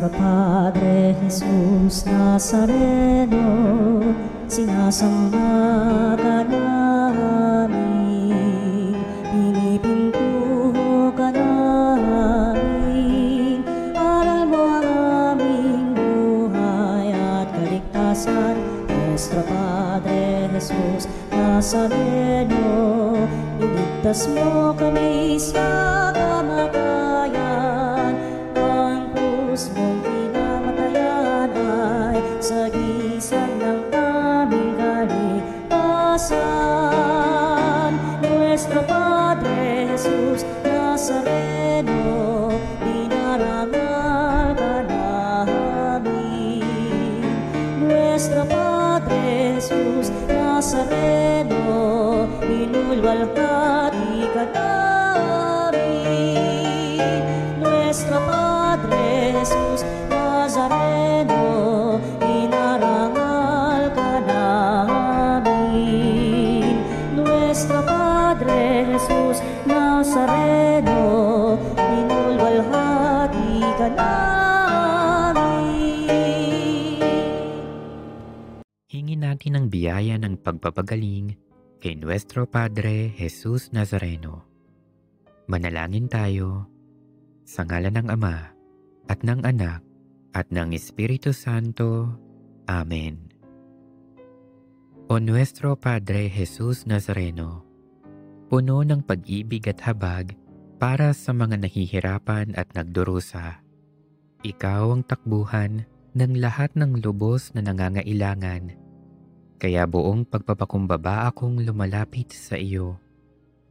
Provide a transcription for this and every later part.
Nuestro Padre Jesus Nazareno, sinasamba ka namin, pinipintuho ka namin, aral mo ang aming buhay at kaligtasan. Nuestro Padre Jesus Nazareno, iligtas mo kami sa kamatayan. Ang krus mong pinamatayan ay sagisag ng aming kaligtasan. Nuestro Padre Jesus Nazareno, dinarangal ka namin. Nuestro Padre Jesus Nazareno, inulwalhati ka namin. Nuestro Padre Jesus Nazareno, inarangal ka namin. Nuestro Padre Jesus Nazareno, inulwalhati ka namin. Hingin natin ang biyaya ng pagpapagaling kay Nuestro Padre Jesus Nazareno. Manalangin tayo. Sa ngalan ng Ama, at ng Anak, at ng Espiritu Santo. Amen. O Nuestro Padre Jesus Nazareno, puno ng pag-ibig at habag para sa mga nahihirapan at nagdurusa. Ikaw ang takbuhan ng lahat ng lubos na nangangailangan. Kaya buong pagpapakumbaba akong lumalapit sa iyo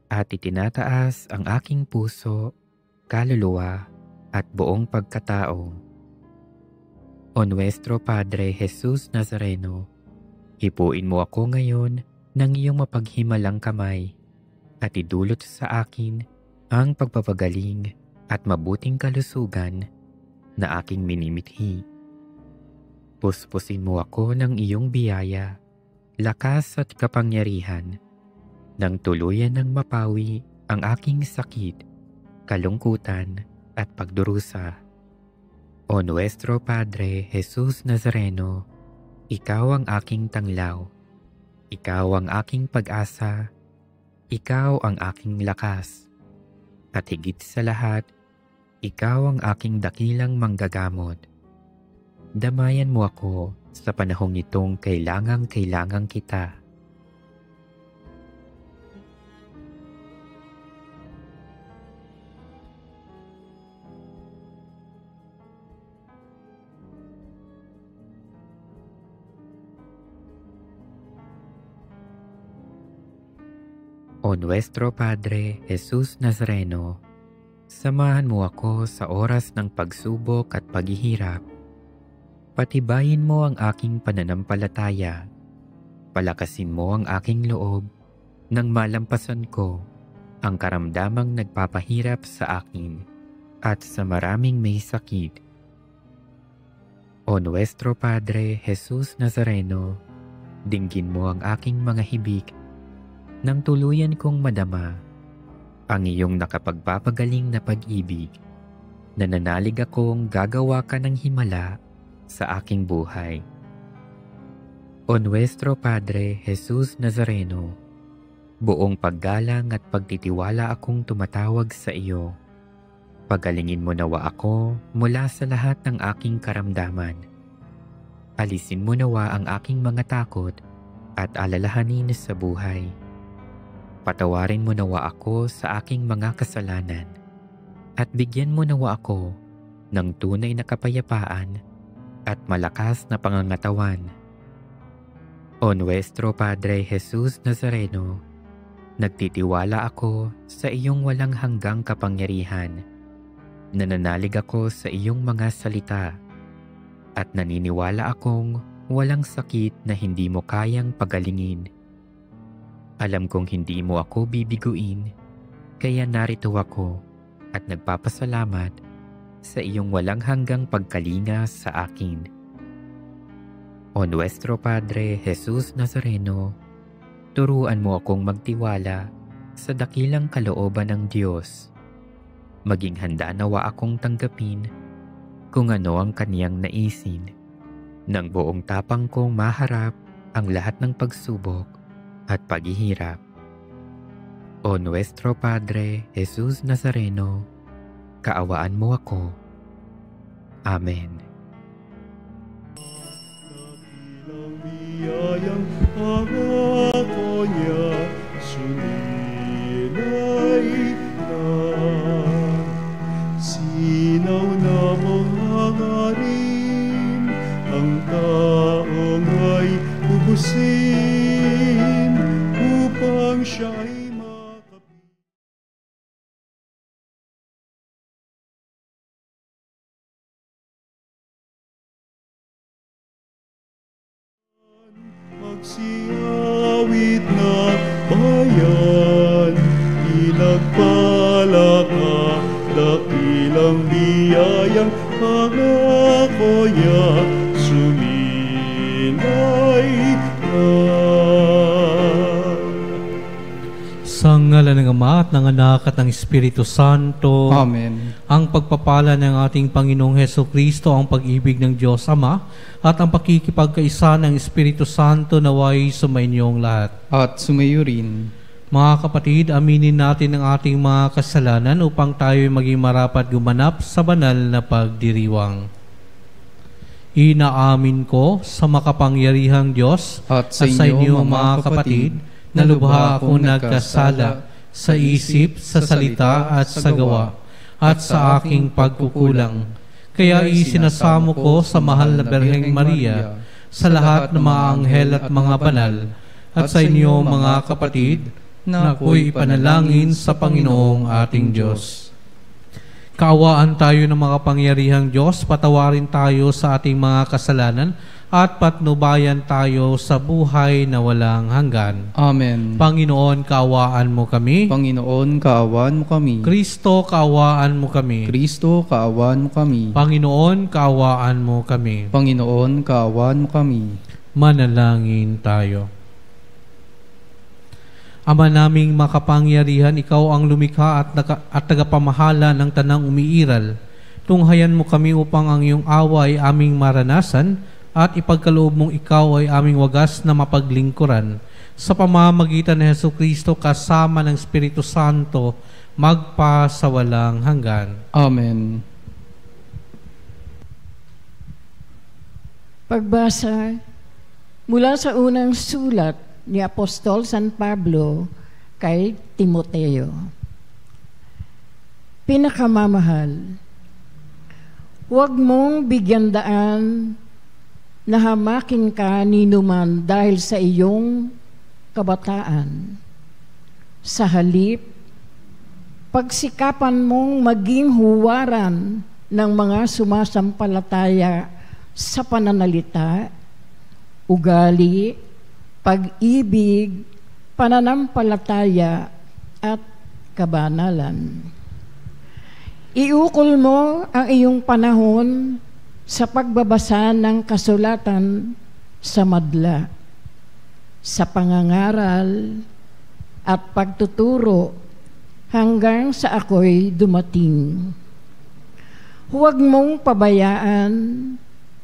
at itinataas ang aking puso, kaluluwa at buong pagkatao. O Nuestro Padre Jesus Nazareno, hipuin mo ako ngayon ng iyong mapaghimalang kamay at idulot sa akin ang pagpapagaling at mabuting kalusugan na aking minimithi. Puspusin mo ako ng iyong biyaya, lakas at kapangyarihan, nang tuluyan ng mapawi ang aking sakit, kalungkutan at pagdurusa. O Nuestro Padre Jesus Nazareno, ikaw ang aking tanglaw, ikaw ang aking pag-asa, ikaw ang aking lakas, at higit sa lahat, ikaw ang aking dakilang manggagamot. Damayan mo ako sa panahong itong kailangang kita. O Nuestro Padre Jesus Nazareno, samahan mo ako sa oras ng pagsubok at paghihirap. Patibayin mo ang aking pananampalataya. Palakasin mo ang aking loob nang malampasan ko ang karamdamang nagpapahirap sa akin at sa maraming may sakit. O Nuestro Padre Jesus Nazareno, dinggin mo ang aking mga hibik nang tuluyan kong madama ang iyong nakapagpapagaling na pag-ibig. Nananalig akong gagawa ka ng himala sa aking buhay. O Nuestro Padre Jesus Nazareno, buong paggalang at pagtitiwala akong tumatawag sa iyo. Pagalingin mo nawa ako mula sa lahat ng aking karamdaman. Alisin mo nawa ang aking mga takot at alalahanin sa buhay. Patawarin mo nawa ako sa aking mga kasalanan at bigyan mo nawa ako ng tunay na kapayapaan at malakas na pangangatawan. O Nuestro Padre Jesus Nazareno, nagtitiwala ako sa iyong walang hanggang kapangyarihan. Nananalig ako sa iyong mga salita at naniniwala akong walang sakit na hindi mo kayang pagalingin. Alam kong hindi mo ako bibiguin, kaya narito ako at nagpapasalamat sa iyong walang hanggang pagkalinga sa akin. O Nuestro Padre Jesus Nazareno, turuan mo akong magtiwala sa dakilang kalooban ng Diyos. Maging handa nawa akong tanggapin kung ano ang kaniyang naisin. Nang buong tapang kong maharap ang lahat ng pagsubok at paghihirap. O Nuestro Padre Jesus Nazareno, kaawaan mo ako. Amen. Dakilang biyayang pangako niya, suninay na. Sinaw na manghangarin, ang taong ay ubusin, upang siya ay makapit. Magsiyawit na bayan, ilagpalaka, dakilang biyayang pangako niya, suminay na. Sa ngalan ng Ama at ng Anak at ng Espiritu Santo. Amen. Ang pagpapala ng ating Panginoong Hesukristo, ang pag-ibig ng Diyos Ama, at ang pakikipagkaisa ng Espiritu Santo naway sumainyong lahat. At sumayo rin. Mga kapatid, aminin natin ang ating mga kasalanan upang tayo maging marapat gumanap sa banal na pagdiriwang. Inaamin ko sa makapangyarihang Diyos At sa inyo, mga kapatid, na lubha akong nagkasala sa isip, sa salita at sa gawa, at sa aking pagkukulang. Kaya isinasamo ko sa mahal na Birheng Maria, sa lahat ng mga anghel at mga banal, at sa inyo mga kapatid, na ako'y ipanalangin sa Panginoong ating Diyos. Kaawaan tayo ng makapangyarihang Diyos, patawarin tayo sa ating mga kasalanan, at patnubayan tayo sa buhay na walang hanggan. Amen. Panginoon, kaawaan mo kami. Panginoon, kaawaan mo kami. Kristo, kaawaan mo kami. Kristo, kaawaan mo kami. Panginoon, kaawaan mo kami. Panginoon, kaawaan mo kami. Manalangin tayo. Ama naming makapangyarihan, ikaw ang lumikha at tagapamahala ng tanang umiiral. Tunghayan mo kami upang ang iyong awa ay aming maranasan at ipagkaloob mong ikaw ay aming wagas na mapaglingkuran. Sa pamamagitan ni Hesukristo kasama ng Espiritu Santo, magpa sa walang hanggan. Amen. Pagbasa mula sa unang sulat ni Apostol San Pablo kay Timoteo. Pinakamamahal, huwag mong bigyan daan na hamakin ka ni numan dahil sa iyong kabataan. Sa halip, pagsikapan mong maging huwaran ng mga sumasampalataya sa pananalita, ugali, pag-ibig, pananampalataya at kabanalan. Iukol mo ang iyong panahon sa pagbabasa ng kasulatan sa madla, sa pangangaral at pagtuturo hanggang sa ako'y dumating. Huwag mong pabayaan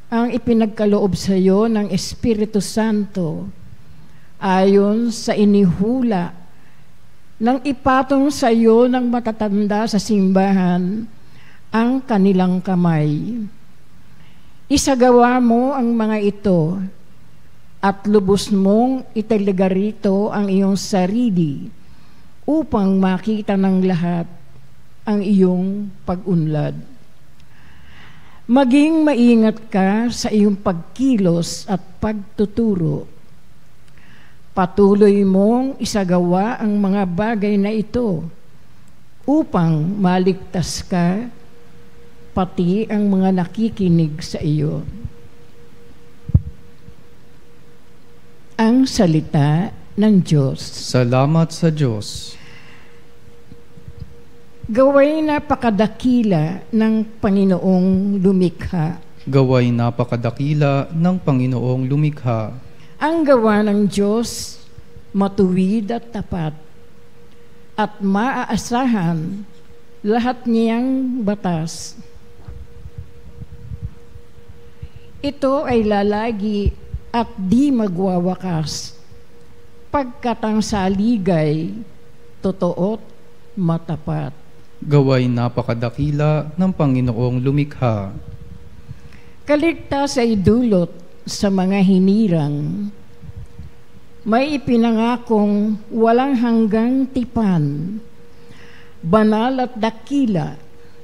ang ipinagkaloob sa iyo ng Espiritu Santo ayon sa inihula ng ipatong sa iyo ng matatanda sa simbahan ang kanilang kamay. Isagawa mo ang mga ito at lubos mong italaga rito ang iyong sarili upang makita ng lahat ang iyong pag-unlad. Maging maingat ka sa iyong pagkilos at pagtuturo. Patuloy mong isagawa ang mga bagay na ito upang maligtas ka pati ang mga nakikinig sa iyo. Ang salita ng Diyos. Salamat sa Diyos. Gaway napakadakila ng Panginoong lumikha. Gaway napakadakila ng Panginoong lumikha. Ang gawa ng Diyos matuwid at tapat at maaasahan lahat niyang batas. Ito ay lalagi at di magwawakas, pagkat ang saligay totoo't matapat. Gaway napakadakila ng Panginoong lumikha. Kaligtas ay dulot sa mga hinirang. May ipinangakong walang hanggang tipan. Banal at dakila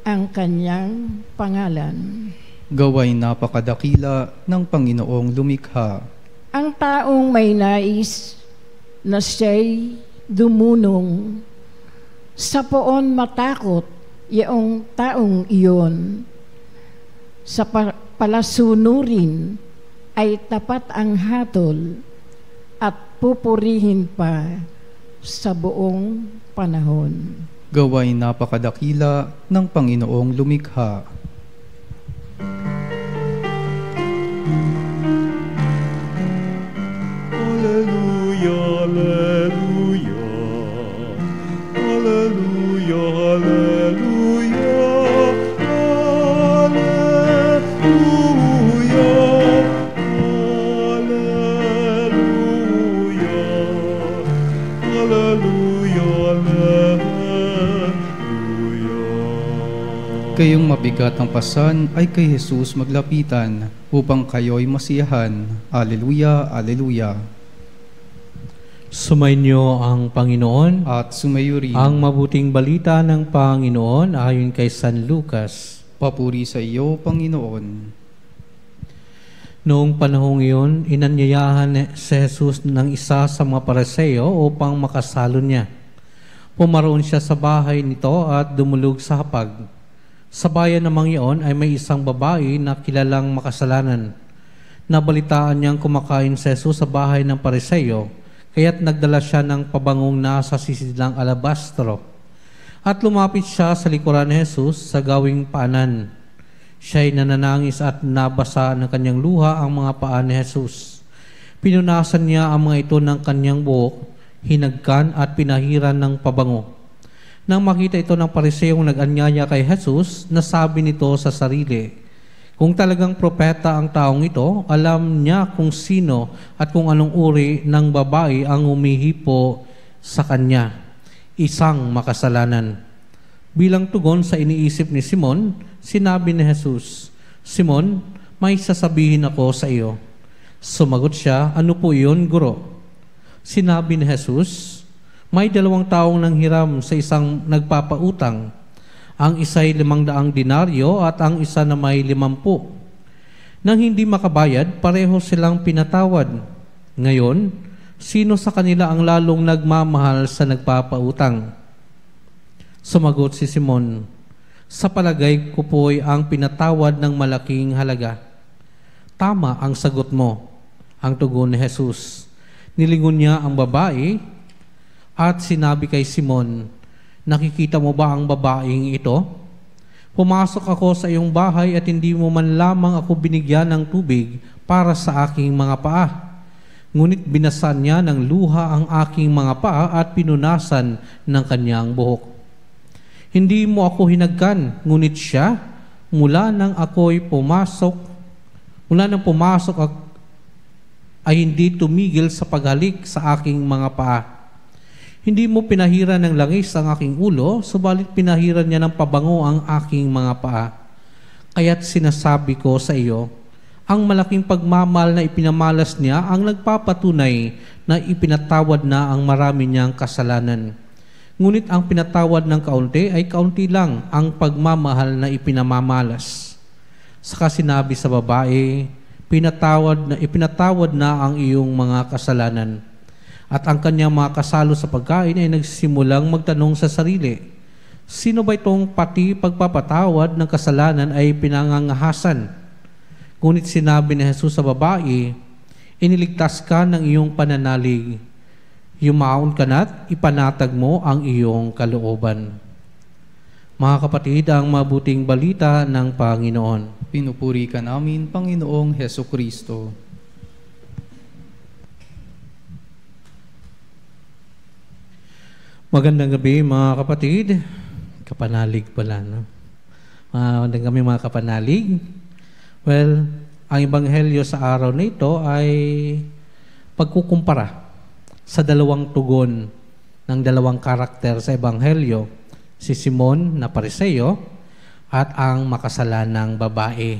ang kanyang pangalan. Gaway napakadakila ng Panginoong lumikha. Ang taong may nais na siya'y dumunong, sa poon matakot iyong taong iyon. Sa palasunurin ay tapat ang hatol at pupurihin pa sa buong panahon. Gaway napakadakila ng Panginoong lumikha. Alleluia, alleluia. Alleluia, alleluia. Alleluia. Alleluia. Alleluia, alleluia. Kayong mabigat ang pasan ay kay Jesus maglapitan upang kayo'y masiyahan. Alleluia, alleluia. Sumainyo ang Panginoon. At sumayo rin. Ang mabuting balita ng Panginoon ayon kay San Lucas. Papuri sa iyo, Panginoon. Noong panahong iyon, inanyayahan si Jesus ng isa sa mga Pariseo upang makasalo niya. Pumaroon siya sa bahay nito at dumulog sa hapag. Sa bayan namang iyon ay may isang babae na kilalang makasalanan. Nabalitaan niyang kumakain si Jesus sa bahay ng Pariseo, kaya't nagdala siya ng pabangong nasa sisilang alabastro. At lumapit siya sa likuran ni Jesus sa gawing paanan. Siya'y nananangis at nabasa ng kanyang luha ang mga paa ni Jesus. Pinunasan niya ang mga ito ng kanyang buhok, hinagkan at pinahiran ng pabango. Nang makita ito ng Pariseong nag-anyaya kay Jesus, nasabi nito sa sarili, kung talagang propeta ang taong ito, alam niya kung sino at kung anong uri ng babae ang humihipo sa kanya, isang makasalanan. Bilang tugon sa iniisip ni Simon, sinabi ni Jesus, Simon, may sasabihin ako sa iyo. Sumagot siya, ano po iyon, Guro? Sinabi ni Jesus, may 2 taong nanghiram sa isang nagpapautang. Ang isa'y 500 denaryo at ang isa na may 50. Nang hindi makabayad, pareho silang pinatawad. Ngayon, sino sa kanila ang lalong nagmamahal sa nagpapautang? Sumagot si Simon, sa palagay ko po'y ang pinatawad ng malaking halaga. Tama ang sagot mo, ang tugon ni Jesus. Nilingon niya ang babae at sinabi kay Simon, nakikita mo ba ang babaeng ito? Pumasok ako sa iyong bahay at hindi mo man lamang ako binigyan ng tubig para sa aking mga paa. Ngunit binasan niya ng luha ang aking mga paa at pinunasan ng kanyang buhok. Hindi mo ako hinagkan, ngunit siya, mula nang pumasok ay hindi tumigil sa paghalik sa aking mga paa. Hindi mo pinahiran ng langis ang aking ulo, subalit pinahiran niya ng pabango ang aking mga paa. Kaya't sinasabi ko sa iyo, ang malaking pagmamahal na ipinamalas niya ang nagpapatunay na ipinatawad na ang marami niyang kasalanan. Ngunit ang pinatawad ng kaunti ay kaunti lang ang pagmamahal na ipinamamalas. Saka sinabi sa babae, ipinatawad na ang iyong mga kasalanan. At ang kanyang mga kasalo sa pagkain ay nagsimulang magtanong sa sarili, sino ba itong pati pagpapatawad ng kasalanan ay pinangangahasan? Ngunit sinabi ni Jesus sa babae, iniligtas ka ng iyong pananalig. Yumaon ka na't ipanatag mo ang iyong kalooban. Mga kapatid, ang mabuting balita ng Panginoon. Pinupuri ka namin, Panginoong Hesukristo. Magandang gabi mga kapatid. Kapanalig pala, no? Magandang gabi mga kapanalig. Well, ang ebanghelyo sa araw na ito ay pagkukumpara sa dalawang tugon ng dalawang karakter sa ebanghelyo, si Simon na Pariseo at ang makasalanang babae.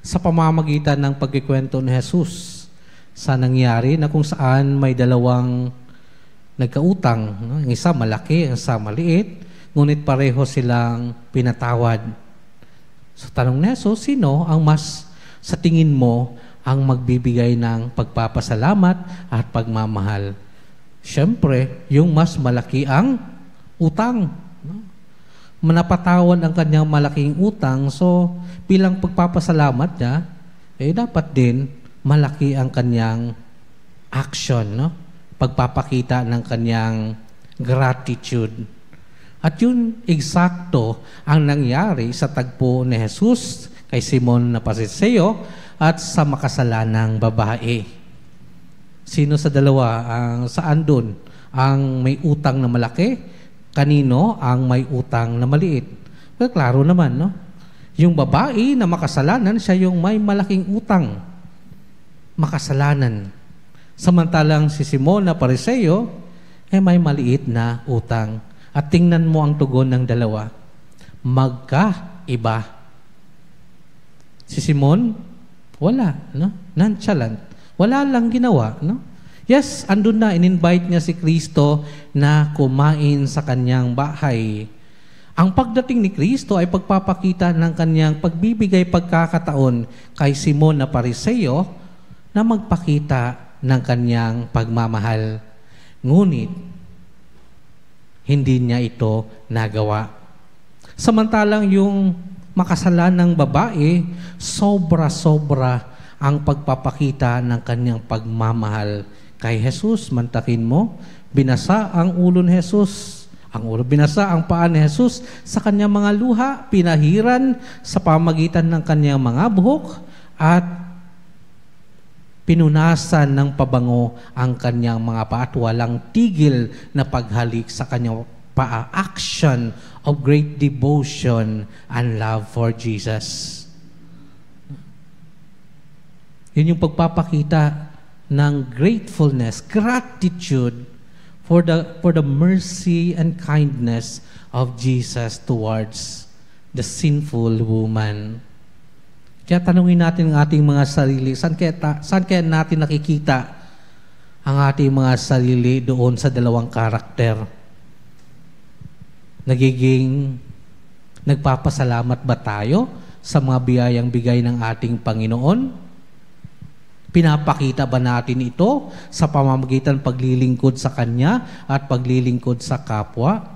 Sa pamamagitan ng pagkikwento ni Jesus sa nangyari na kung saan may dalawang nagkautang, no? Ang isa malaki, ang isa maliit, ngunit pareho silang pinatawad. So tanong ni Jesus, sino ang mas sa tingin mo ang magbibigay ng pagpapasalamat at pagmamahal? Siyempre, yung mas malaki ang utang. No? Manapatawad ang kanyang malaking utang, so bilang pagpapasalamat niya, dapat din malaki ang kanyang action, no? Pagpapakita ng kanyang gratitude. At yun eksakto ang nangyari sa tagpo ni Jesus kay Simon na Pariseo at sa makasalanang babae. Sino sa dalawa saan doon ang may utang na malaki? Kanino ang may utang na maliit? Well, klaro naman, no? Yung babae na makasalanan, siya yung may malaking utang. Makasalanan. Samantalang si Simon na Pariseo, may maliit na utang. At tingnan mo ang tugon ng dalawa. Magkaiba. Si Simon, wala, no? Nonchalant. Wala lang ginawa, no? Yes, andun na, in-invite niya si Kristo na kumain sa kanyang bahay. Ang pagdating ni Kristo ay pagpapakita ng kanyang pagbibigay pagkakataon kay Simon na Pariseo na magpakita ng kanyang pagmamahal. Ngunit, hindi niya ito nagawa. Samantalang yung makasalanang babae, sobra-sobra ang pagpapakita ng kanyang pagmamahal kay Jesus. Mantakin mo, binasa ang ulo ni Jesus. Binasa ang paa ni Jesus sa kanyang mga luha, pinahiran sa pamagitan ng kanyang mga buhok at pinunasan ng pabango ang kanyang mga paa at walang tigil na paghalik sa kanyang paa. Action of great devotion and love for Jesus. Yun yung pagpapakita ng gratefulness, gratitude for the mercy and kindness of Jesus towards the sinful woman. Kaya tanungin natin ang ating mga sarili, saan kaya natin nakikita ang ating mga sarili doon sa dalawang karakter? Nagpapasalamat ba tayo sa mga biyayang bigay ng ating Panginoon? Pinapakita ba natin ito sa pamamagitan paglilingkod sa Kanya at paglilingkod sa kapwa?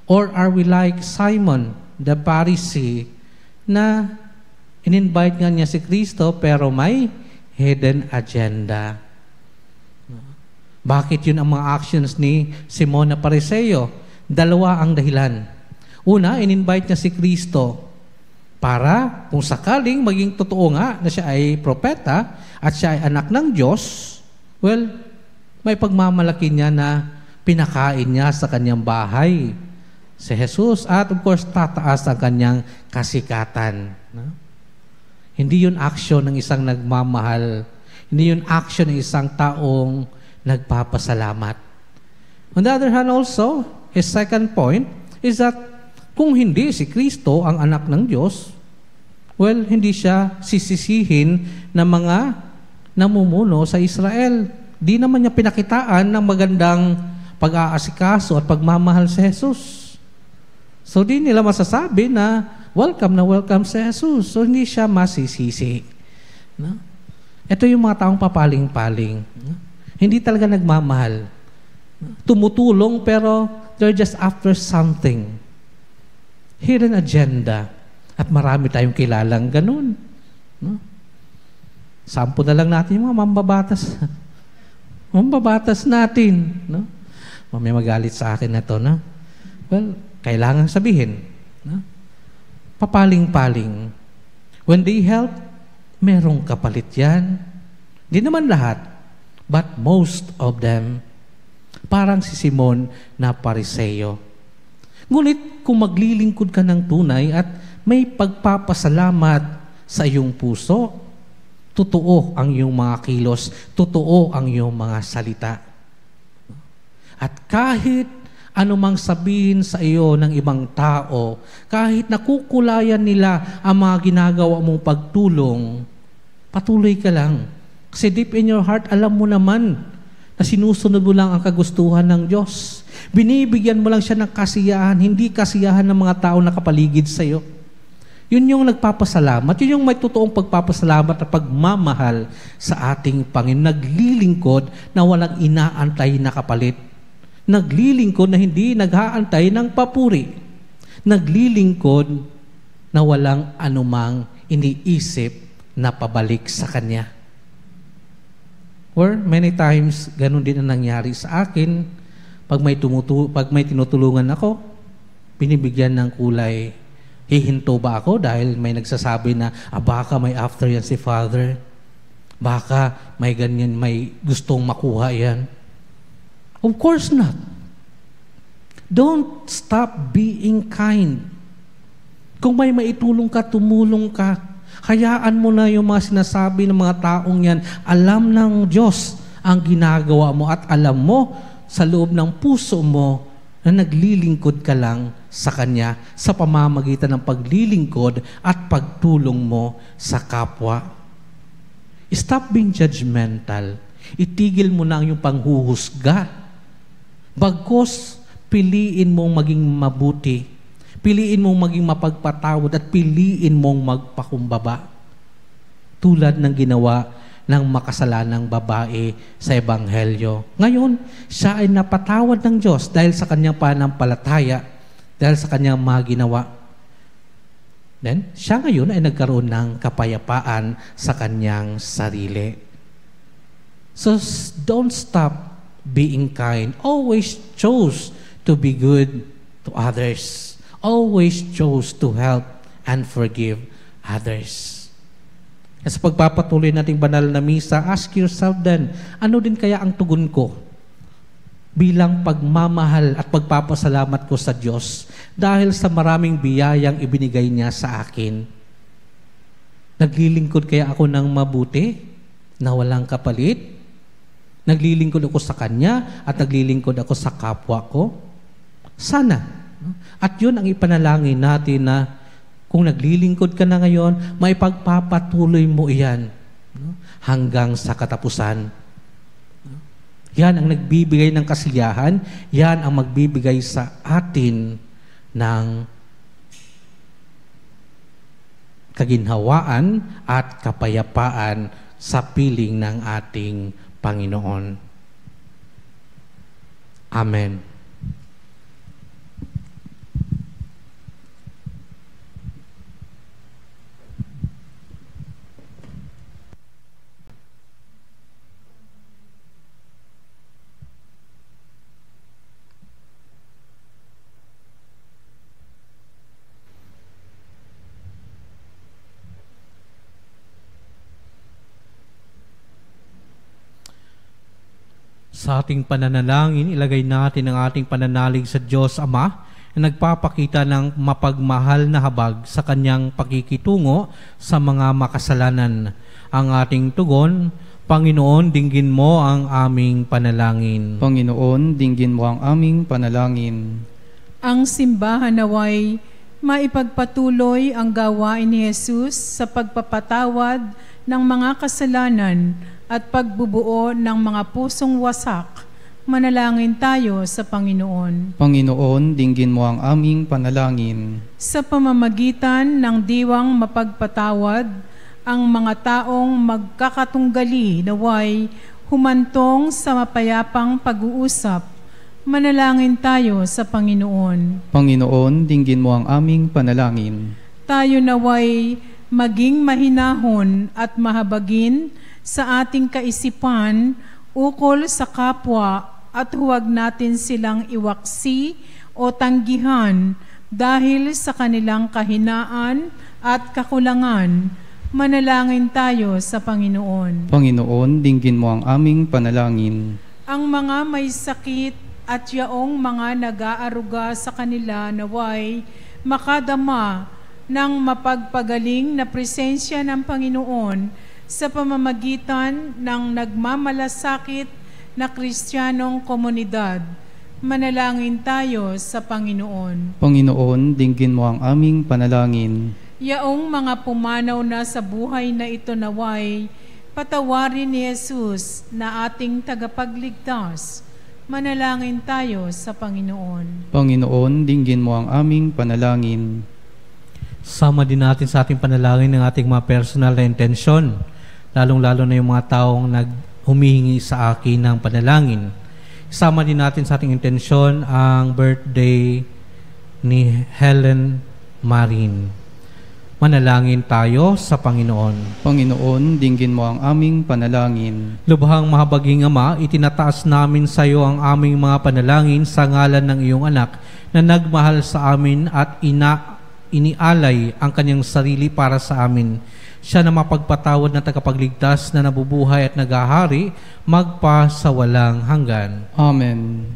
Or are we like Simon the Pharisee na in-invite nga niya si Kristo pero may hidden agenda? Bakit yun ang mga actions ni Simon na Pariseo? Dalawa ang dahilan. Una, in-invite niya si Kristo para kung sakaling maging totoo nga na siya ay propeta at siya ay anak ng Diyos, well, may pagmamalaki niya na pinakain niya sa kanyang bahay si Jesus at of course tataas ang kanyang kasikatan. No? Hindi yun action ng isang nagmamahal. Hindi yun action ng isang taong nagpapasalamat. On the other hand also, his second point is that kung hindi si Kristo ang anak ng Diyos, well, hindi siya sisisihin ng mga namumuno sa Israel. Di naman niya pinakitaan ng magandang pag-aasikaso at pagmamahal si Jesus. So, di nila masasabi na welcome si Jesus. So, hindi siya masisisi. No? Ito yung mga taong papaling-paling. No? Hindi talaga nagmamahal. Tumutulong pero they're just after something. Hidden agenda. At marami tayong kilalang ganun. No? Sampo na lang natin yung mga mambabatas. Mambabatas natin. No? May magalit sa akin na to. No? Well, kailangan sabihin. No? Papaling-paling. When they help, merong kapalit yan. Di naman lahat. But most of them, parang si Simon na Pariseo. Ngunit kung maglilingkod ka ng tunay at may pagpapasalamat sa iyong puso, totoo ang iyong mga kilos, totoo ang iyong mga salita. At kahit anumang sabihin sa iyo ng ibang tao, kahit nakukulayan nila ang mga ginagawa mong pagtulong, patuloy ka lang. Kasi deep in your heart, alam mo naman na sinusunod mo lang ang kagustuhan ng Diyos. Binibigyan mo lang siya ng kasiyahan, hindi kasiyahan ng mga tao na kapaligid sa iyo. Yun yung nagpapasalamat, yun yung may totoong pagpapasalamat at pagmamahal sa ating Panginoon. Naglilingkod na walang inaantay na kapalit. Naglilingkod na hindi nag-aantay ng papuri. Naglilingkod na walang anumang iniisip na pabalik sa Kanya. Or many times, ganun din ang nangyari sa akin. Pag may tinutulungan ako, binibigyan ng kulay. Hihinto ba ako dahil may nagsasabi na, baka may after yan si Father. Baka may ganyan, may gustong makuha yan. Of course not. Don't stop being kind. Kung may maitulong ka, tumulong ka. Hayaan mo na yung mga sinasabi ng mga taong yan. Alam ng Diyos ang ginagawa mo at alam mo sa loob ng puso mo na naglilingkod ka lang sa Kanya sa pamamagitan ng paglilingkod at pagtulong mo sa kapwa. Stop being judgmental. Itigil mo na ang iyong panghuhusga. Bagkus, piliin mong maging mabuti. Piliin mong maging mapagpatawad at piliin mong magpakumbaba. Tulad ng ginawa ng makasalanang babae sa Ebanghelyo. Ngayon, siya ay napatawad ng Diyos dahil sa kanyang pananampalataya, dahil sa kanyang mga ginawa. Then, siya ngayon ay nagkaroon ng kapayapaan sa kanyang sarili. So, don't stop being kind. Always choose to be good to others. Always choose to help and forgive others. Sa pagpapatuloy nating banal na misa, ask yourself then, ano din kaya ang tugon ko bilang pagmamahal at pagpapasalamat ko sa Diyos dahil sa maraming biyayang ibinigay niya sa akin? Naglilingkod kaya ako ng mabuti na walang kapalit? Naglilingkod ako sa Kanya at naglilingkod ako sa kapwa ko? Sana. At yun ang ipanalangin natin na kung naglilingkod ka na ngayon, may pagpapatuloy mo iyan hanggang sa katapusan. Yan ang nagbibigay ng kasiyahan, yan ang magbibigay sa atin ng kaginhawaan at kapayapaan sa piling ng ating Panginoon. Amen. Sa ating pananalangin, ilagay natin ang ating pananalig sa Diyos Ama na nagpapakita ng mapagmahal na habag sa Kanyang pakikitungo sa mga makasalanan. Ang ating tugon, Panginoon, dinggin mo ang aming panalangin. Panginoon, dinggin mo ang aming panalangin. Ang simbahan naway maipagpatuloy ang gawain ni Jesus sa pagpapatawad ng mga kasalanan at pagbubuo ng mga pusong wasak. Manalangin tayo sa Panginoon. Panginoon, dinggin mo ang aming panalangin. Sa pamamagitan ng diwang mapagpatawad, ang mga taong magkakatunggali naway humantong sa mapayapang pag-uusap. Manalangin tayo sa Panginoon. Panginoon, dinggin mo ang aming panalangin. Tayo naway maging mahinahon at mahabagin sa ating kaisipan ukol sa kapwa at huwag natin silang iwaksi o tanggihan dahil sa kanilang kahinaan at kakulangan. Manalangin tayo sa Panginoon. Panginoon, dinggin mo ang aming panalangin. Ang mga may sakit at yaong mga nag-aaruga sa kanila naway makadama ng mapagpagaling na presensya ng Panginoon sa pamamagitan ng nagmamalasakit na Kristiyanong komunidad. Manalangin tayo sa Panginoon. Panginoon, dinggin mo ang aming panalangin. Yaong mga pumanaw na sa buhay na ito naway, patawarin ni Jesus na ating tagapagligtas. Manalangin tayo sa Panginoon. Panginoon, dinggin mo ang aming panalangin. Sama din natin sa ating panalangin ng ating mga personal na intensyon, lalong-lalo na yung mga taong humihingi sa akin ng panalangin. Isama din natin sa ating intensyon ang birthday ni Helen Marin. Manalangin tayo sa Panginoon. Panginoon, dinggin mo ang aming panalangin. Lubhang mahabaging Ama, itinataas namin sa iyo ang aming mga panalangin sa ngalan ng iyong anak na nagmahal sa amin at inialay ang kanyang sarili para sa amin. Siya na mapagpatawad na tagapagligtas na nabubuhay at nagahari magpa sa walang hanggan. Amen.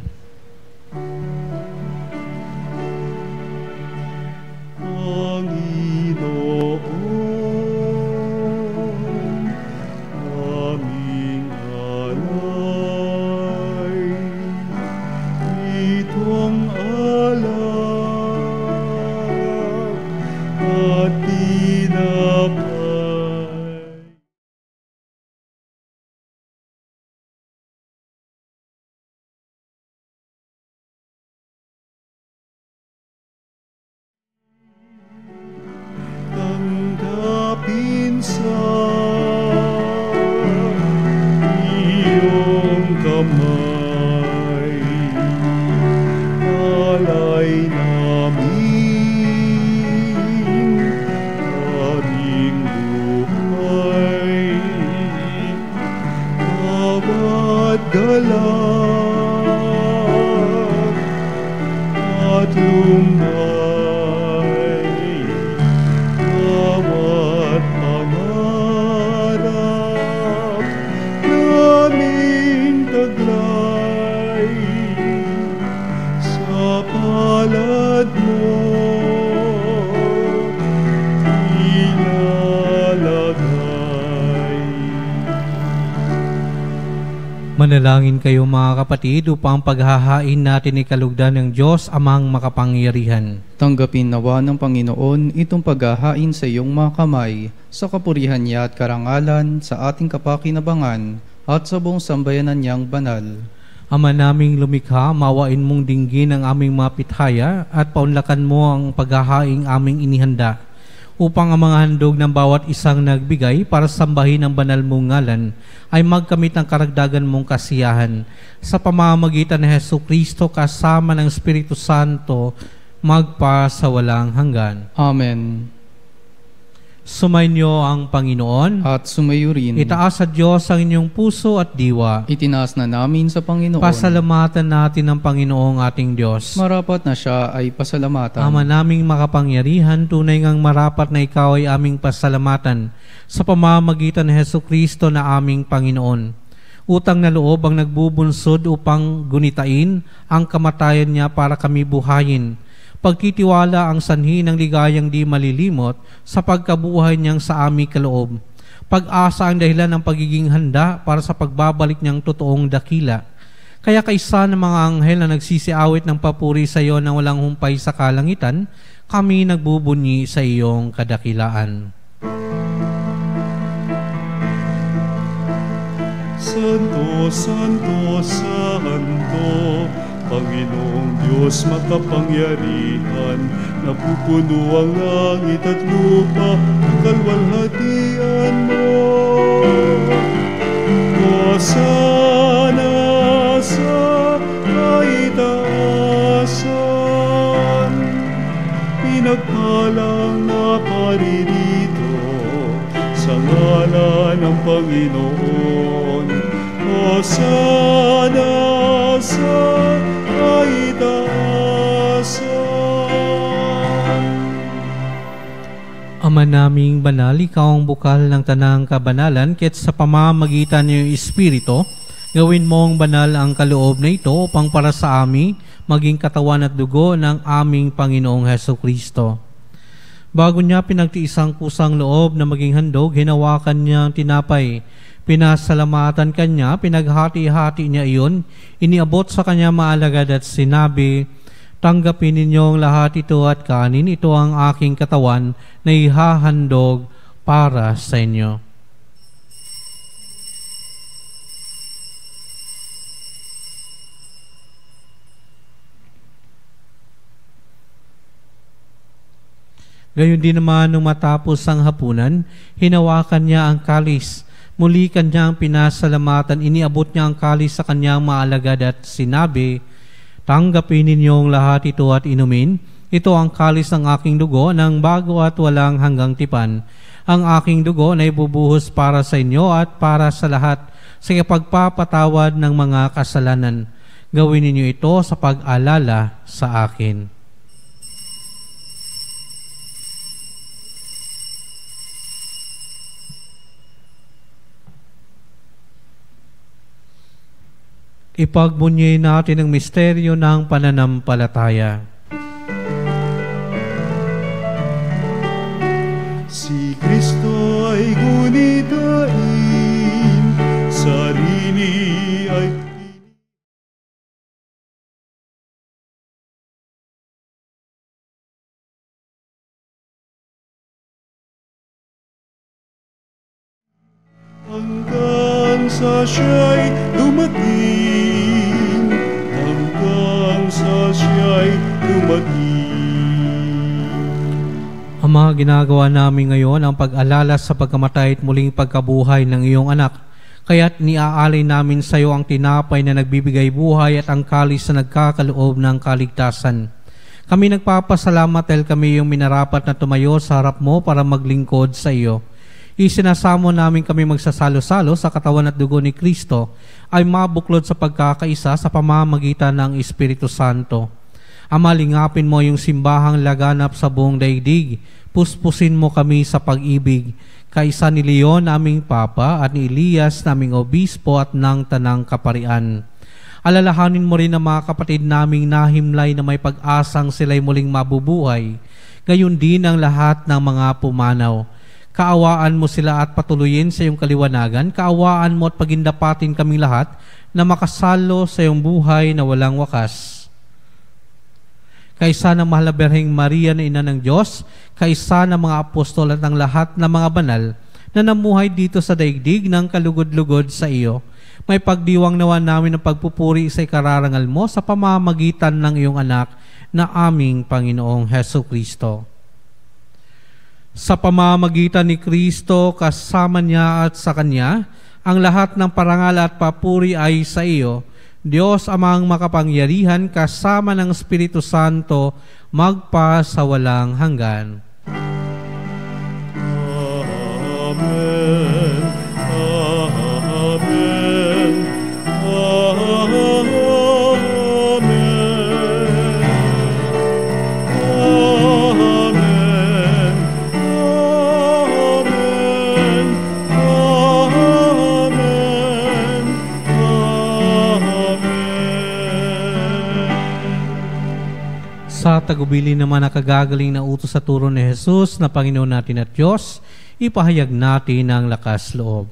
Manalangin kayo mga kapatid upang paghahain natin ay kalugdan ng Diyos Amang makapangyarihan. Tanggapin nawa ng Panginoon itong paghahain sa iyong mga kamay, sa kapurihan niya at karangalan, sa ating kapakinabangan, at sa buong sambayanan niyang banal. Ama naming lumikha, mawain mong dinggin ang aming mga pithaya at paunlakan mo ang paghahaing aming inihanda, upang ang mga handog ng bawat isang nagbigay para sambahin ang banal mong ngalan ay magkamit ng karagdagan mong kasiyahan. Sa pamamagitan ni Jesucristo kasama ng Espiritu Santo, magpa sa walang hanggan. Amen. Sumainyo ang Panginoon. At sumayo rin. Itaas sa Diyos ang inyong puso at diwa. Itinaas na namin sa Panginoon. Pasalamatan natin ang Panginoong ating Diyos. Marapat na siya ay pasalamatan. Ama naming makapangyarihan, tunay ngang marapat na ikaw ay aming pasalamatan sa pamamagitan ni Jesucristo na aming Panginoon. Utang na loob ang nagbubunsod upang gunitain ang kamatayan niya para kami buhayin. Pagtitiwala ang sanhi ng ligayang di malilimot sa pagkabuhay niyang sa aming kaloob. Pag-asa ang dahilan ng pagiging handa para sa pagbabalik niyang totoong dakila. Kaya kaisa ng mga anghel na nagsisiawit ng papuri sa iyo na walang humpay sa kalangitan, kami nagbubunyi sa iyong kadakilaan. Santo, Santo, Santo, Panginoong Diyos makapangyarihan, napupuno ang langit at lupa, ang kalwalhatian mo. Hosana sa kaitaasan, pinagpalang na paririto sa ngalan ng Panginoon. Hosana sa Ama naming banal, ikaw ang bukal ng tanang kabanalan, ket sa pamamagitan ng Espiritu, gawin mong banal ang kaloob na ito upang para sa amin maging katawan at dugo ng aming Panginoong Hesukristo. Bago niya pinagtiis ang kusang loob na maging handog, hinawakan niya ang tinapay. Pinasalamatan kanya, pinaghati-hati niya iyon, iniabot sa kanya maalagad at sinabi, "Tanggapin ninyong lahat ito at kanin, ito ang aking katawan na ihahandog para sa inyo." Gayon din naman nung matapos ang hapunan, hinawakan niya ang kalis. Muli kanyang pinasalamatan, iniabot niya ang kalis sa kanyang maalagad at sinabi, "Tanggapin ninyong lahat ito at inumin. Ito ang kalis ng aking dugo ng bago at walang hanggang tipan. Ang aking dugo na ibubuhos para sa inyo at para sa lahat sa pagpapatawad ng mga kasalanan. Gawin ninyo ito sa pag-alala sa akin." Ipagbunyi natin ang misteryo ng pananampalataya. Si Kristo ay gunitain, sarili ay hanggang sa siya'y dumating, hanggang sa siya'y dumating. Ama, ginagawa namin ngayon ang pag-alala sa pagkamatay at muling pagkabuhay ng iyong anak. Kaya't niaalay namin sa iyo ang tinapay na nagbibigay buhay at ang kalis na nagkakaloob ng kaligtasan. Kami nagpapasalamat dahil kami yung minarapat na tumayo sa harap mo para maglingkod sa iyo. Isinasamo namin kami magsasalo-salo sa katawan at dugo ni Kristo ay mabuklod sa pagkakaisa sa pamamagitan ng Espiritu Santo. Ama, lingapin mo yung simbahang laganap sa buong daigdig. Puspusin mo kami sa pag-ibig. Kaisa ni Leon, naming Papa, at ni Elias, naming Obispo at ng Tanang Kaparian. Alalahanin mo rin ang mga kapatid naming nahimlay na may pag-asang sila'y muling mabubuhay. Gayon din ang lahat ng mga pumanaw. Kaawaan mo sila at patuloyin sa iyong kaliwanagan. Kaawaan mo at pagindapatin kaming lahat na makasalo sa iyong buhay na walang wakas. Kaisa ng mahal na Birheng Maria na Ina ng Diyos, kaisa ng mga apostol at ng lahat ng mga banal na namuhay dito sa daigdig ng kalugod-lugod sa iyo, may pagdiwang nawa namin ng pagpupuri sa ikararangal mo sa pamamagitan ng iyong anak na aming Panginoong Hesukristo. Sa pamamagitan ni Kristo, kasama niya at sa Kanya, ang lahat ng parangal at papuri ay sa iyo, Diyos Amang makapangyarihan, kasama ng Espiritu Santo, magpa sa walang hanggan. Amen. Amen. Amen. Sa tagubilin naman na kagagaling na utos sa turo ni Jesus na Panginoon natin at Diyos, ipahayag natin ang lakas loob.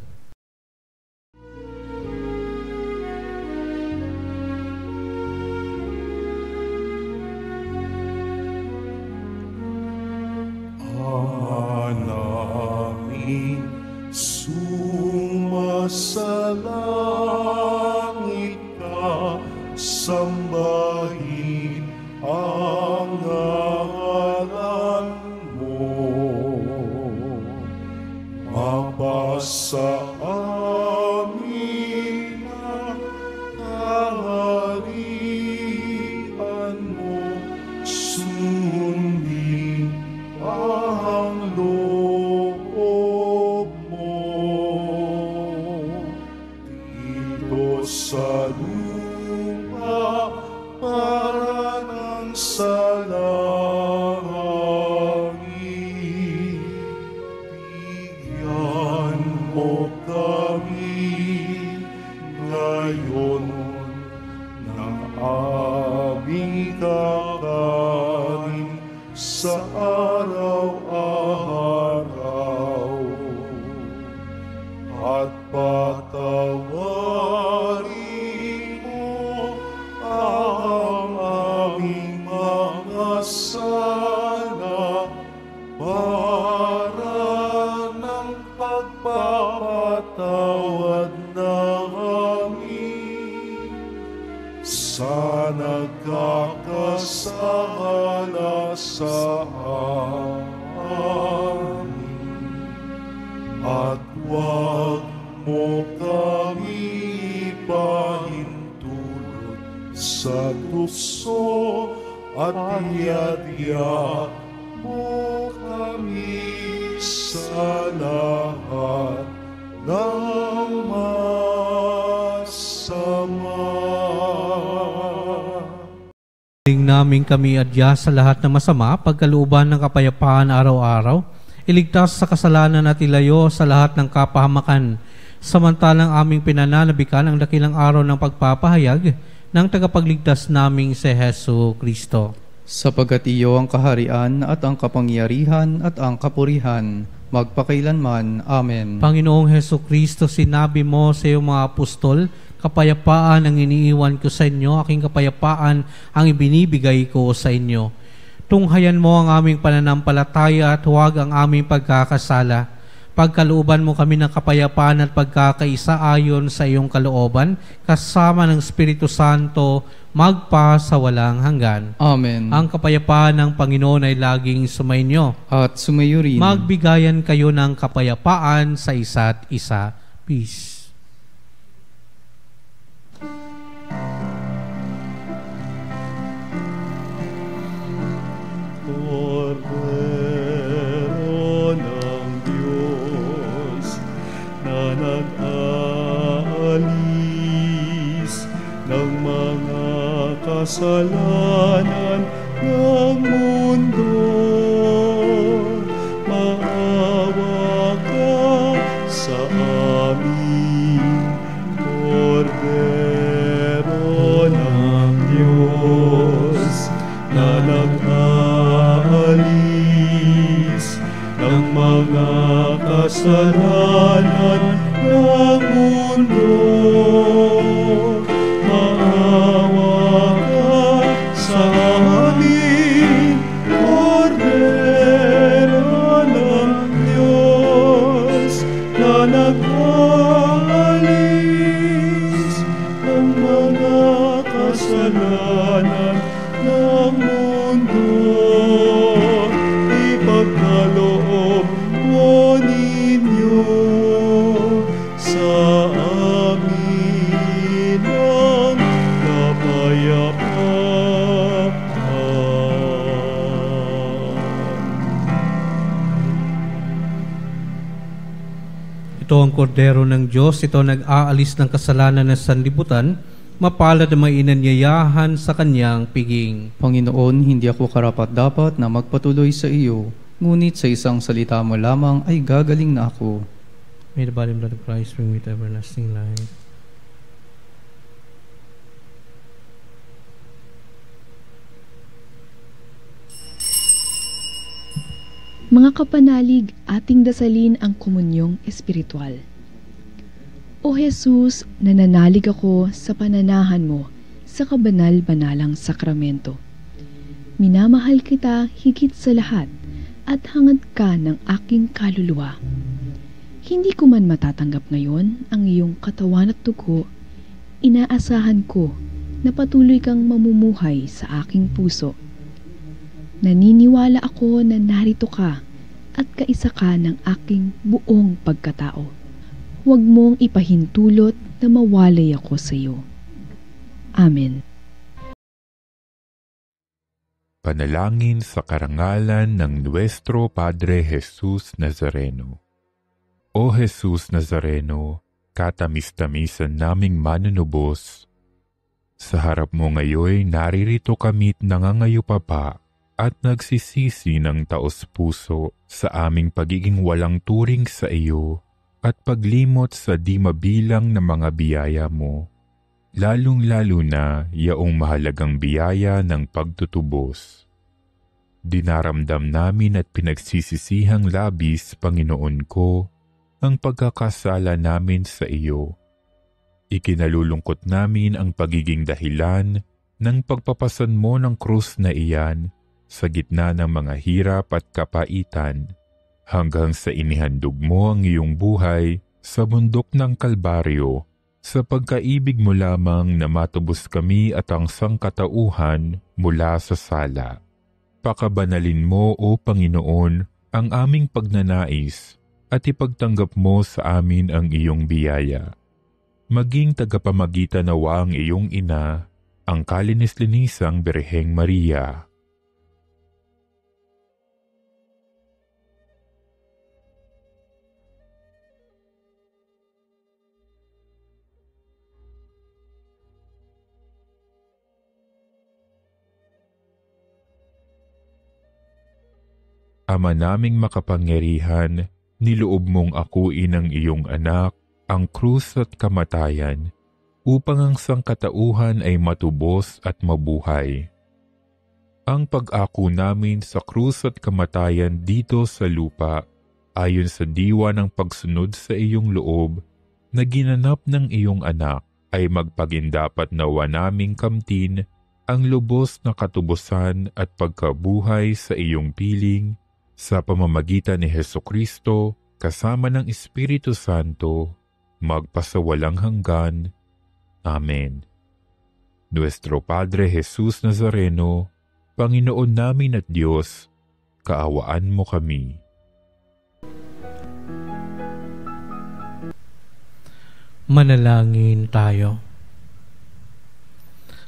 Namin sumasalangit ka, sambahin ang ngalan mo. Mapasa amin ang kaharian mo, sundin ang loob mo. Dito sa lupa para ng sa langit, bigyan mo kami ngayon ng aming kakanin sa araw-araw. sa nagkakasala sa amin. At huwag mo kami ipahintulot sa tukso at iadya mo kami sa lahat ng masama. Hiling namin kami adya sa lahat ng masama, pagkalooban ng kapayapaan araw-araw, iligtas sa kasalanan at ilayo sa lahat ng kapahamakan, samantalang aming pinananabikan ang dakilang araw ng pagpapahayag ng tagapagligtas naming si Hesu Kristo. Sapagat iyo ang kaharian at ang kapangyarihan at ang kapurihan, magpakailanman. Amen. Panginoong Hesu Kristo, sinabi mo sa iyong mga apostol, kapayapaan ang iniiwan ko sa inyo, aking kapayapaan ang ibinibigay ko sa inyo. Tunghayan mo ang aming pananampalataya at huwag ang aming pagkakasala. Pagkalooban mo kami ng kapayapaan at pagkakaisa ayon sa iyong kalooban, kasama ng Espiritu Santo, magpa sa walang hanggan. Amen. Ang kapayapaan ng Panginoon ay laging sumainyo. At sumayo rin. Magbigayan kayo ng kapayapaan sa isa't isa. Peace. Cordero ng Diyos na nag-aalis ng mga kasalanan ng mundo, maawa ka sa amin. Cordero ng Diyos na nag-aalis ng mga kasalanan ng mundo, maawa ka sa amin. Cordero ng Diyos na nag-aalis ng mga kasalanan ng mundo, ipagkaloob mo ninyo sa amin ang kapayapaan. Ito ang kordero ng Diyos, ito nag-aalis ng kasalanan ng sanlibutan, mapalad ang mga inanyayahan sa kanyang piging. Panginoon, hindi ako karapat-dapat na magpatuloy sa iyo, ngunit sa isang salita mo lamang ay gagaling na ako. May the body and blood of Christ bring me to everlasting life. Mga kapanalig, ating dasalin ang komunyong espiritual. O Jesus, nananalig ako sa pananahan mo sa kabanal-banalang sakramento. Minamahal kita higit sa lahat at hangad ka ng aking kaluluwa. Hindi ko man matatanggap ngayon ang iyong katawan at dugo, inaasahan ko na patuloy kang mamumuhay sa aking puso. Naniniwala ako na narito ka at kaisa ka ng aking buong pagkatao. Huwag mong ipahintulot na mawalay ako sa iyo. Amen. Panalangin sa karangalan ng Nuestro Padre Jesus Nazareno. O Jesus Nazareno, katamis-tamisan naming manunubos, sa harap mo ngayon naririto kami't nangangayupapa at nagsisisi ng taos-puso sa aming pagiging walang turing sa iyo at paglimot sa di mabilang na mga biyaya mo, lalong-lalo na yaong mahalagang biyaya ng pagtutubos. Dinaramdam namin at pinagsisisihang labis, Panginoon ko, ang pagkakasala namin sa iyo. Ikinalulungkot namin ang pagiging dahilan ng pagpapasan mo ng krus na iyan sa gitna ng mga hirap at kapaitan, hanggang sa inihandog mo ang iyong buhay sa bundok ng Kalbaryo Sa pagkaibig mo lamang na matubos kami at ang sangkatauhan mula sa sala. Pakabanalin mo, O Panginoon, ang aming pagnanais at ipagtanggap mo sa amin ang iyong biyaya. Maging tagapamagitan nawa ang iyong ina, ang kalinis-linisang Birheng Maria. Ama naming makapangyarihan, niloob mong akuin ang iyong anak, ang krus at kamatayan, upang ang sangkatauhan ay matubos at mabuhay. Ang pag-ako namin sa krus at kamatayan dito sa lupa, ayon sa diwa ng pagsunod sa iyong loob, na ginanap ng iyong anak, ay magpagindapat nawa naming kamtin ang lubos na katubusan at pagkabuhay sa iyong piling, sa pamamagitan ni Hesukristo, kasama ng Espiritu Santo, magpasawalang hanggan. Amen. Nuestro Padre Jesus Nazareno, Panginoon namin at Diyos, kaawaan mo kami. Manalangin tayo.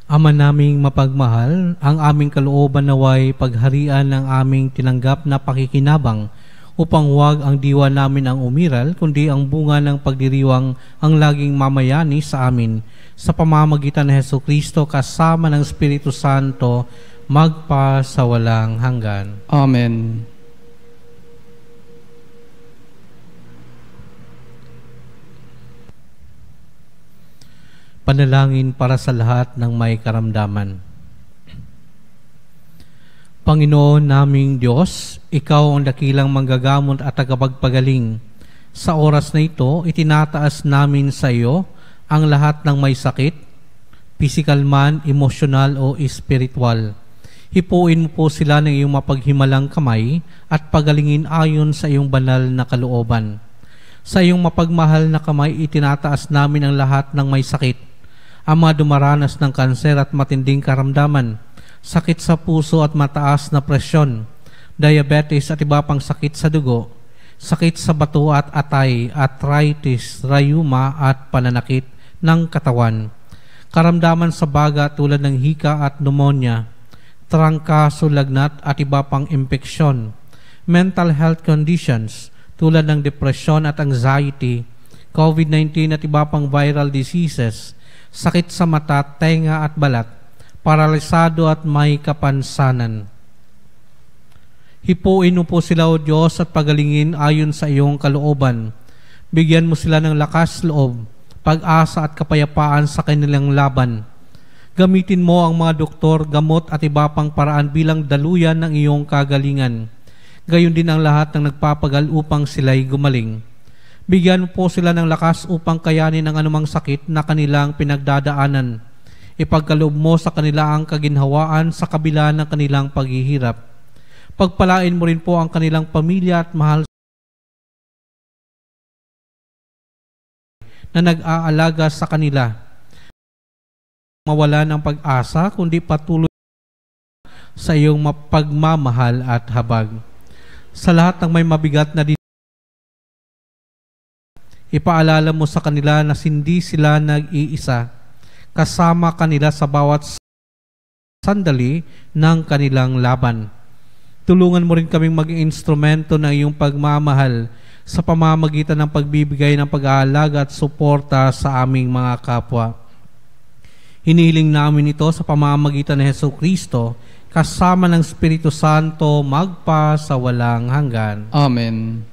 Ama naming mapagmahal, ang aming kalooban naway pagharian ng aming tinanggap na pakikinabang upang huwag ang diwa namin ang umiral, kundi ang bunga ng pagdiriwang ang laging mamayani sa amin sa pamamagitan ng Hesukristo kasama ng Espiritu Santo magpa sa walang hanggan. Amen. Panalangin para sa lahat ng may karamdaman. Panginoon naming Diyos, Ikaw ang dakilang manggagamot at tagapagpagaling. Sa oras na ito, itinataas namin sa iyo ang lahat ng may sakit, physical man, emosyonal o espiritual. Hipuin mo po sila ng iyong mapaghimalang kamay at pagalingin ayon sa iyong banal na kalooban. Sa iyong mapagmahal na kamay, itinataas namin ang lahat ng may sakit, ang mga dumaranas ng kanser at matinding karamdaman, sakit sa puso at mataas na presyon, diabetes at iba pang sakit sa dugo, sakit sa bato at atay, arthritis, rayuma at pananakit ng katawan, karamdaman sa baga tulad ng hika at pneumonia, trangkaso, lagnat at iba pang impeksyon, mental health conditions tulad ng depression at anxiety, COVID-19 at iba pang viral diseases, sakit sa mata, tenga at balat, paralisado at may kapansanan. Hipuin mo po sila, O Diyos, at pagalingin ayon sa iyong kalooban. Bigyan mo sila ng lakas loob, pag-asa at kapayapaan sa kanilang laban. Gamitin mo ang mga doktor, gamot at iba pang paraan bilang daluyan ng iyong kagalingan. Gayon din ang lahat ng nagpapagal upang sila'y gumaling. Bigyan mo po sila ng lakas upang kayanin ang anumang sakit na kanilang pinagdadaanan. Ipagkaloob mo sa kanila ang kaginhawaan sa kabila ng kanilang paghihirap. Pagpalain mo rin po ang kanilang pamilya at mahal na nag-aalaga sa kanila. Mawala ng pag-asa, kundi patuloy sa iyong pagmamahal at habag. Sa lahat ng may mabigat na ipaalala mo sa kanila na hindi sila nag-iisa. Kasama kanila sa bawat sandali ng kanilang laban. Tulungan mo rin kaming maging instrumento ng iyong pagmamahal sa pamamagitan ng pagbibigay ng pag-aalaga at suporta sa aming mga kapwa. Hinihiling namin ito sa pamamagitan ng Hesukristo kasama ng Espiritu Santo magpa sa walang hanggan. Amen.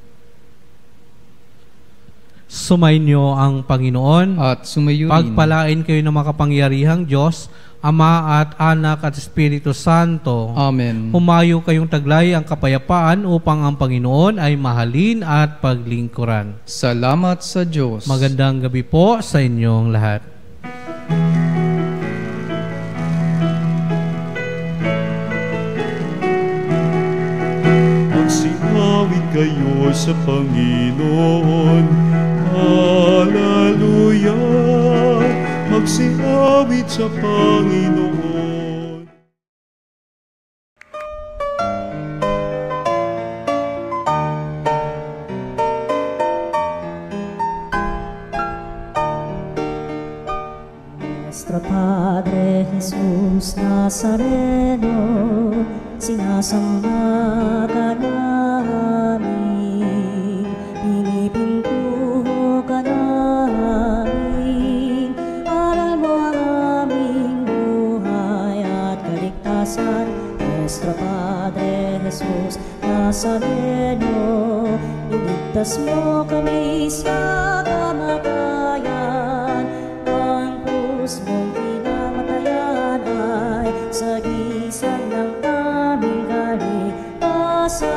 Sumainyo ang Panginoon At sumayo rin. Pagpalain kayo ng makapangyarihang Diyos, Ama at Anak at Espiritu Santo. Amen. Humayo kayong taglay ang kapayapaan upang ang Panginoon ay mahalin at paglingkuran. Salamat sa Diyos. Magandang gabi po sa inyong lahat. Magsinawit kayo sa Panginoon, Hallelujah, magsiawit sa Panginoon. Nuestro Padre Jesus Nazareno, sinasamba ka namin, pinipintuho ka namin, aral mo ang aming buhay at kaligtasan. Nuestro Padre Jesus Nazareno, iligtas mo kami sa kamatayan, ang krus mong pinamatayan ay sagisag ng aming kaligtasan.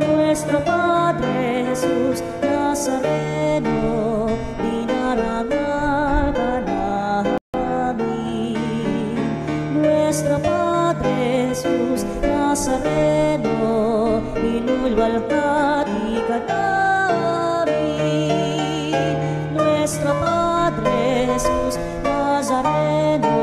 Nuestro Padre Jesus Nazareno, dinarangal ka namin. Nuestro Padre Jesus Nazareno, binulwalhati ka namin. Nuestro Padre Jesus Nazareno,